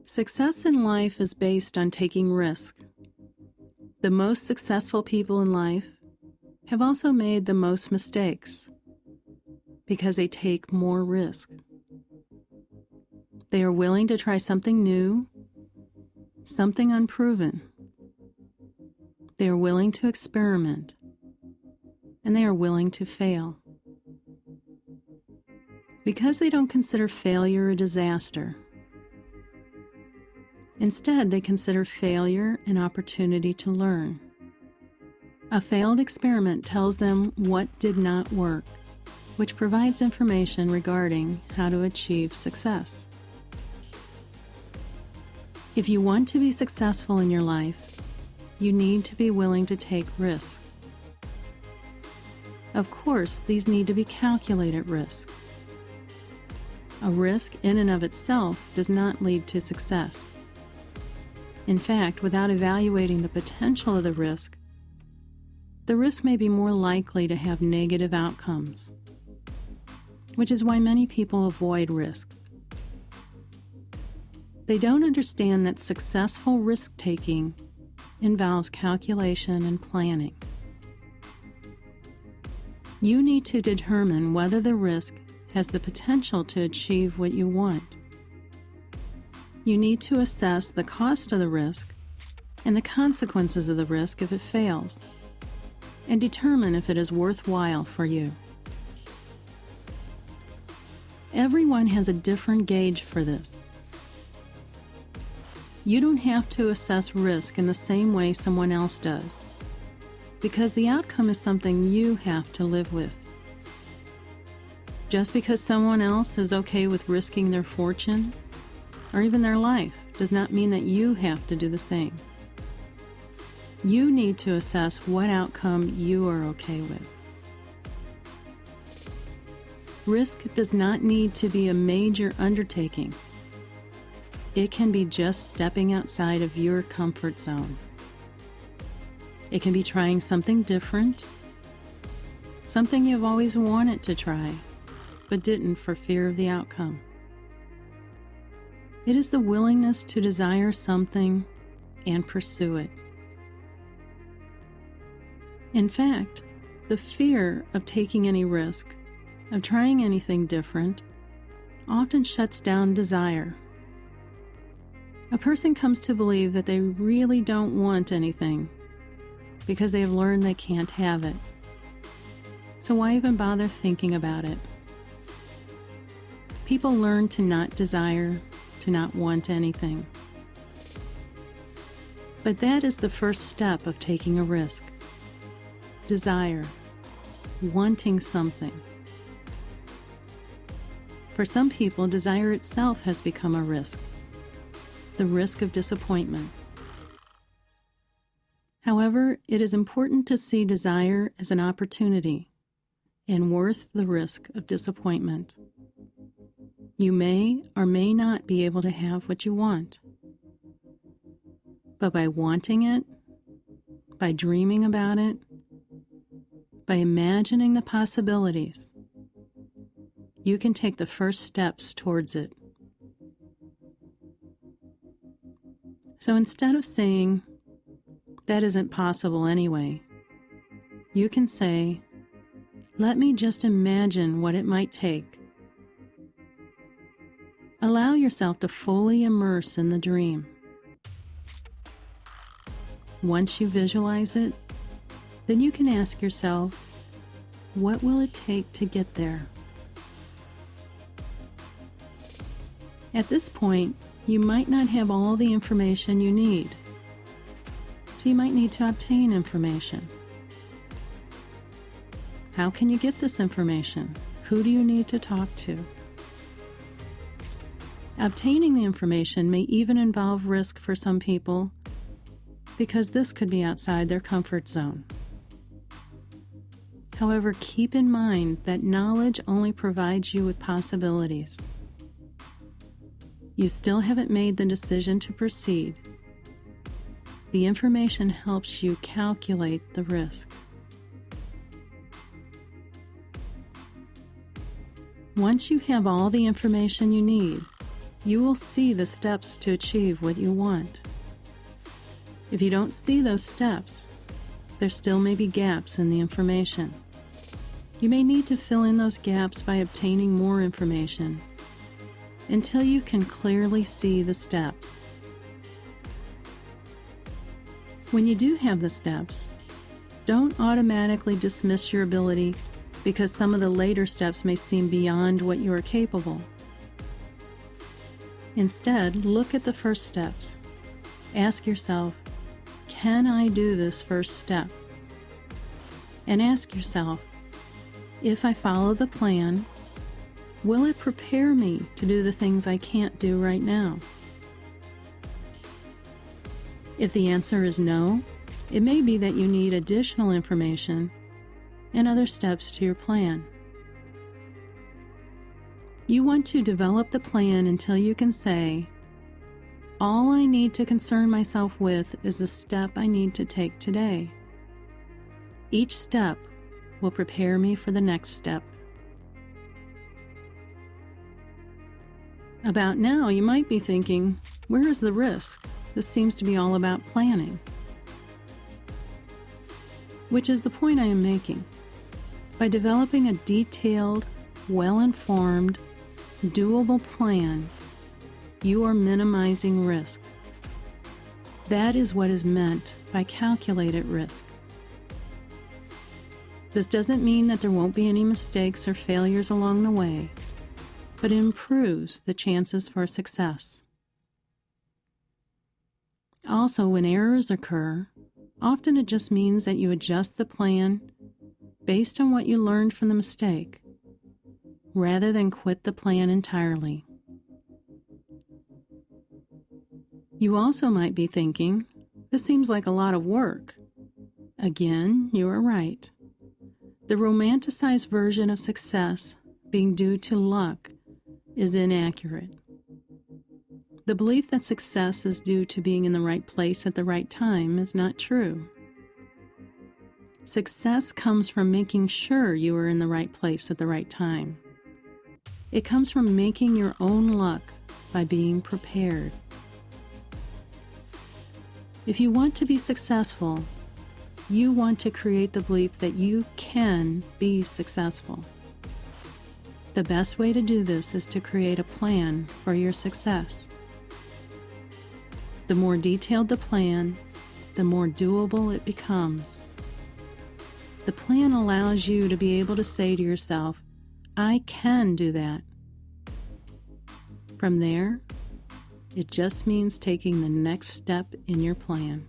Success in life is based on taking risk. The most successful people in life have also made the most mistakes because they take more risk. They are willing to try something new, something unproven. They are willing to experiment, and they are willing to fail. Because they don't consider failure a disaster. Instead, they consider failure an opportunity to learn. A failed experiment tells them what did not work, which provides information regarding how to achieve success. If you want to be successful in your life, you need to be willing to take risks. Of course, these need to be calculated risks. A risk in and of itself does not lead to success. In fact, without evaluating the potential of the risk may be more likely to have negative outcomes, which is why many people avoid risk. They don't understand that successful risk-taking involves calculation and planning. You need to determine whether the risk has the potential to achieve what you want. You need to assess the cost of the risk and the consequences of the risk if it fails, and determine if it is worthwhile for you. Everyone has a different gauge for this. You don't have to assess risk in the same way someone else does, because the outcome is something you have to live with. Just because someone else is okay with risking their fortune, or even their life, does not mean that you have to do the same. You need to assess what outcome you are okay with. Risk does not need to be a major undertaking. It can be just stepping outside of your comfort zone. It can be trying something different, something you've always wanted to try, but didn't for fear of the outcome. It is the willingness to desire something and pursue it. In fact, the fear of taking any risk, of trying anything different, often shuts down desire. A person comes to believe that they really don't want anything because they have learned they can't have it. So why even bother thinking about it? People learn to not desire, to not want anything. But that is the first step of taking a risk. Desire, wanting something. For some people, desire itself has become a risk, the risk of disappointment. However, it is important to see desire as an opportunity and worth the risk of disappointment. You may or may not be able to have what you want. But by wanting it, by dreaming about it, by imagining the possibilities, you can take the first steps towards it. So instead of saying, "That isn't possible anyway," you can say, "Let me just imagine what it might take." Allow yourself to fully immerse in the dream. Once you visualize it, then you can ask yourself, what will it take to get there? At this point, you might not have all the information you need, so you might need to obtain information. How can you get this information? Who do you need to talk to? Obtaining the information may even involve risk for some people, because this could be outside their comfort zone. However, keep in mind that knowledge only provides you with possibilities. You still haven't made the decision to proceed. The information helps you calculate the risk. Once you have all the information you need, you will see the steps to achieve what you want. If you don't see those steps, there still may be gaps in the information. You may need to fill in those gaps by obtaining more information until you can clearly see the steps. When you do have the steps, don't automatically dismiss your ability because some of the later steps may seem beyond what you are capable. Instead, look at the first steps. Ask yourself, can I do this first step? And ask yourself, if I follow the plan, will it prepare me to do the things I can't do right now? If the answer is no, it may be that you need additional information and other steps to your plan. You want to develop the plan until you can say, all I need to concern myself with is the step I need to take today. Each step will prepare me for the next step. About now, you might be thinking, where is the risk? This seems to be all about planning. Which is the point I am making. By developing a detailed, well-informed, doable plan, you are minimizing risk. That is what is meant by calculated risk. This doesn't mean that there won't be any mistakes or failures along the way, but it improves the chances for success. Also, when errors occur, often it just means that you adjust the plan based on what you learned from the mistake, rather than quit the plan entirely. You also might be thinking, this seems like a lot of work. Again, you are right. The romanticized version of success being due to luck is inaccurate. The belief that success is due to being in the right place at the right time is not true. Success comes from making sure you are in the right place at the right time. It comes from making your own luck by being prepared. If you want to be successful, you want to create the belief that you can be successful. The best way to do this is to create a plan for your success. The more detailed the plan, the more doable it becomes. The plan allows you to be able to say to yourself, I can do that. From there, it just means taking the next step in your plan.